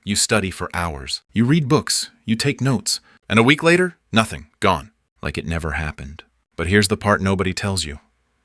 You study for hours. You read books. You take notes. And a week later, nothing. Gone. Like it never happened. But here's the part nobody tells you.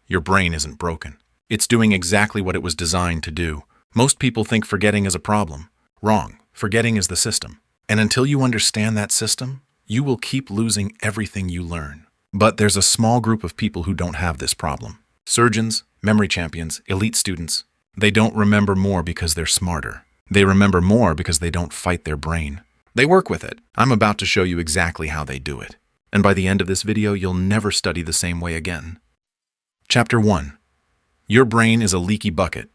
Your brain isn't broken. It's doing exactly what it was designed to do. Most people think forgetting is a problem. Wrong. Forgetting is the system. And until you understand that system, you will keep losing everything you learn. But there's a small group of people who don't have this problem. Surgeons, memory champions, elite students. They don't remember more because they're smarter. They remember more because they don't fight their brain. They work with it. I'm about to show you exactly how they do it. And by the end of this video, you'll never study the same way again. Chapter 1. Your brain is a leaky bucket.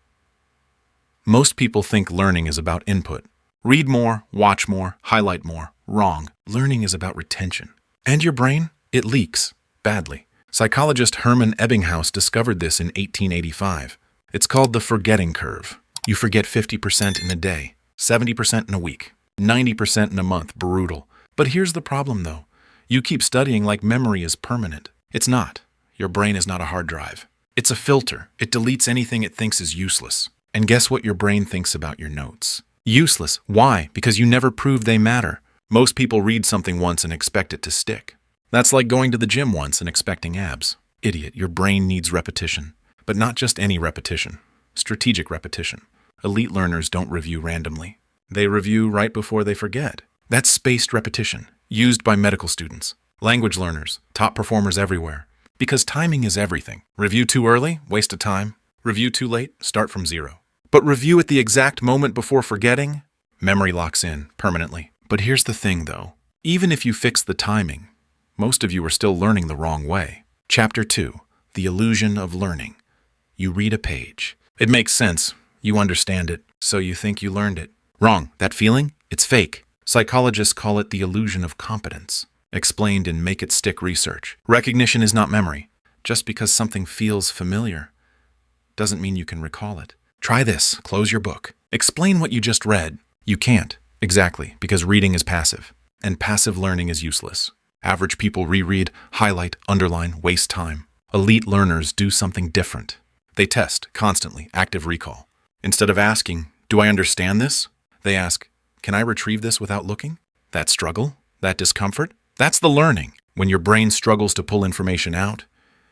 Most people think learning is about input. Read more, watch more, highlight more. Wrong. Learning is about retention. And your brain? It leaks. Badly. Psychologist Hermann Ebbinghaus discovered this in 1885. It's called the forgetting curve. You forget 50% in a day, 70% in a week, 90% in a month. Brutal. But here's the problem, though. You keep studying like memory is permanent. It's not. Your brain is not a hard drive. It's a filter. It deletes anything it thinks is useless. And guess what your brain thinks about your notes? Useless. Why? Because you never proved they matter. Most people read something once and expect it to stick. That's like going to the gym once and expecting abs. Idiot, your brain needs repetition. But not just any repetition. Strategic repetition. Elite learners don't review randomly. They review right before they forget. That's spaced repetition, used by medical students, language learners, top performers everywhere. Because timing is everything. Review too early, waste of time. Review too late, start from zero. But review at the exact moment before forgetting, memory locks in permanently. But here's the thing, though. Even if you fix the timing, most of you are still learning the wrong way. Chapter 2. The illusion of learning. You read a page. It makes sense. You understand it, so you think you learned it. Wrong. That feeling? It's fake. Psychologists call it the illusion of competence. Explained in Make It Stick research. Recognition is not memory. Just because something feels familiar doesn't mean you can recall it. Try this. Close your book. Explain what you just read. You can't. Exactly, because reading is passive, and passive learning is useless. Average people reread, highlight, underline, waste time. Elite learners do something different. They test, constantly, active recall. Instead of asking, do I understand this? They ask, can I retrieve this without looking? That struggle? That discomfort? That's the learning. When your brain struggles to pull information out,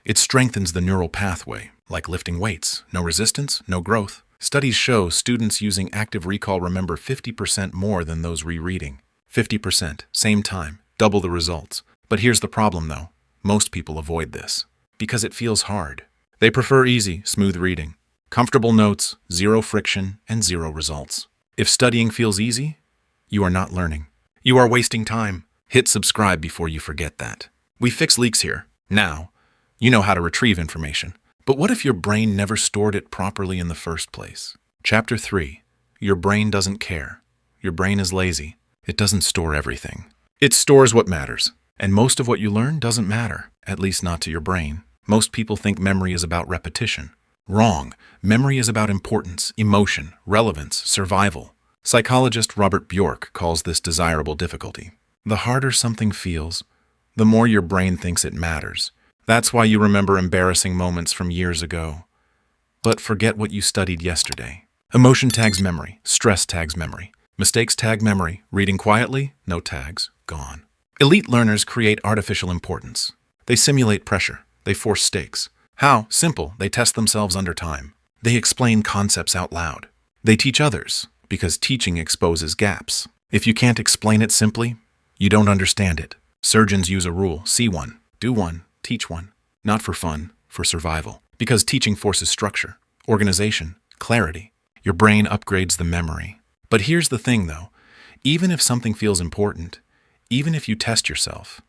it strengthens the neural pathway, like lifting weights. No resistance, no growth. Studies show students using active recall remember 50% more than those rereading. 50%, same time, double the results. But here's the problem, though. Most people avoid this because it feels hard. They prefer easy, smooth reading. Comfortable notes, zero friction, and zero results. If studying feels easy, you are not learning. You are wasting time. Hit subscribe before you forget that. We fix leaks here. Now, you know how to retrieve information. But what if your brain never stored it properly in the first place? Chapter 3. Your brain doesn't care. Your brain is lazy. It doesn't store everything. It stores what matters. And most of what you learn doesn't matter, at least not to your brain. Most people think memory is about repetition. Wrong. Memory is about importance, emotion, relevance, survival. Psychologist Robert Bjork calls this desirable difficulty. The harder something feels, the more your brain thinks it matters. That's why you remember embarrassing moments from years ago, but forget what you studied yesterday. Emotion tags memory. Stress tags memory. Mistakes tag memory. Reading quietly? No tags. Gone. Elite learners create artificial importance. They simulate pressure. They force stakes. How? Simple. They test themselves under time. They explain concepts out loud. They teach others, because teaching exposes gaps. If you can't explain it simply, you don't understand it. Surgeons use a rule. See one. Do one. Teach one. Not for fun, for survival. Because teaching forces structure, organization, clarity. Your brain upgrades the memory. But here's the thing, though. Even if something feels important, even if you test yourself,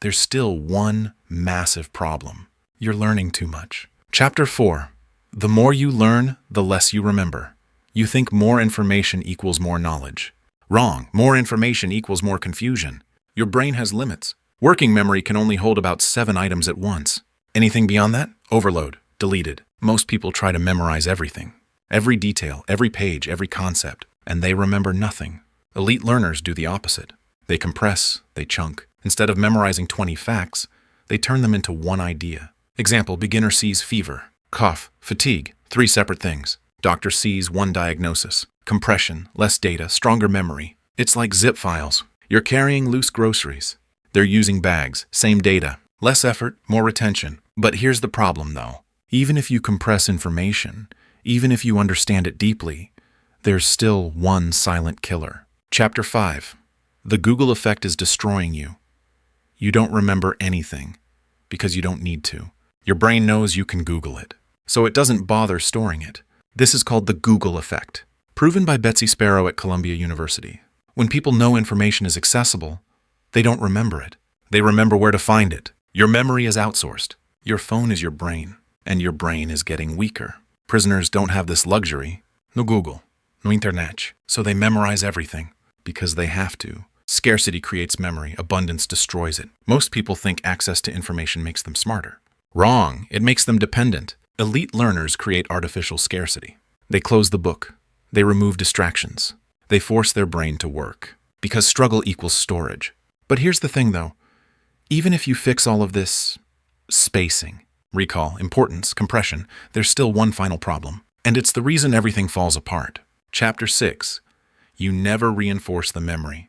there's still one massive problem. You're learning too much. Chapter 4. The more you learn, the less you remember. You think more information equals more knowledge. Wrong. More information equals more confusion. Your brain has limits. Working memory can only hold about 7 items at once. Anything beyond that? Overload. Deleted. Most people try to memorize everything. Every detail, every page, every concept. And they remember nothing. Elite learners do the opposite. They compress, they chunk. Instead of memorizing 20 facts, they turn them into one idea. Example, beginner sees fever, cough, fatigue, 3 separate things. Doctor sees one diagnosis, Compression, less data, stronger memory. It's like zip files. You're carrying loose groceries. They're using bags, same data. Less effort, more retention. But here's the problem though. Even if you compress information, even if you understand it deeply, there's still one silent killer. Chapter 5. The Google effect is destroying you. You don't remember anything because you don't need to. Your brain knows you can Google it, so it doesn't bother storing it. This is called the Google effect, proven by Betsy Sparrow at Columbia University. When people know information is accessible, they don't remember it. They remember where to find it. Your memory is outsourced. Your phone is your brain, and your brain is getting weaker. Prisoners don't have this luxury. No Google, no internet, so they memorize everything because they have to. Scarcity creates memory, abundance destroys it. Most people think access to information makes them smarter. Wrong, it makes them dependent. Elite learners create artificial scarcity. They close the book. They remove distractions. They force their brain to work because struggle equals storage. But here's the thing though, even if you fix all of this spacing, recall, importance, compression, there's still one final problem. And it's the reason everything falls apart. Chapter 6. You never reinforce the memory.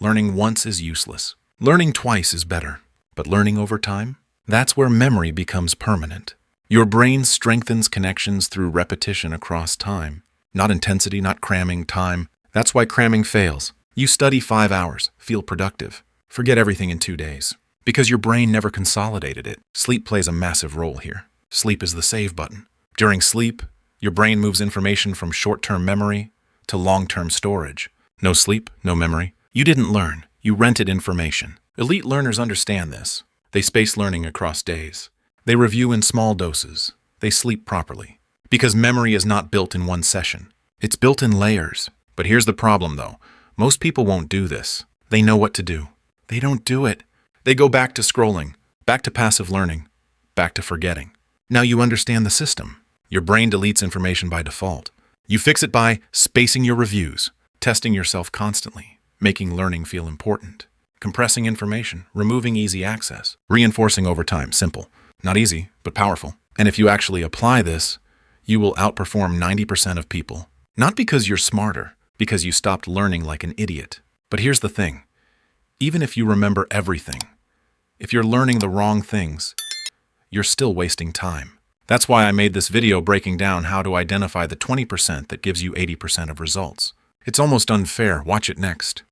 Learning once is useless. Learning twice is better. But learning over time? That's where memory becomes permanent. Your brain strengthens connections through repetition across time. Not intensity, not cramming, time. That's why cramming fails. You study 5 hours, feel productive. Forget everything in 2 days. Because your brain never consolidated it. Sleep plays a massive role here. Sleep is the save button. During sleep, your brain moves information from short-term memory to long-term storage. No sleep, no memory. You didn't learn. You rented information. Elite learners understand this. They space learning across days. They review in small doses. They sleep properly. Because memory is not built in one session. It's built in layers. But here's the problem though. Most people won't do this. They know what to do. They don't do it. They go back to scrolling, back to passive learning, back to forgetting. Now you understand the system. Your brain deletes information by default. You fix it by spacing your reviews, testing yourself constantly, making learning feel important, compressing information, removing easy access, reinforcing over time, simple. Not easy, but powerful. And if you actually apply this, you will outperform 90% of people. Not because you're smarter, because you stopped learning like an idiot. But here's the thing. Even if you remember everything, if you're learning the wrong things, you're still wasting time. That's why I made this video breaking down how to identify the 20% that gives you 80% of results. It's almost unfair. Watch it next.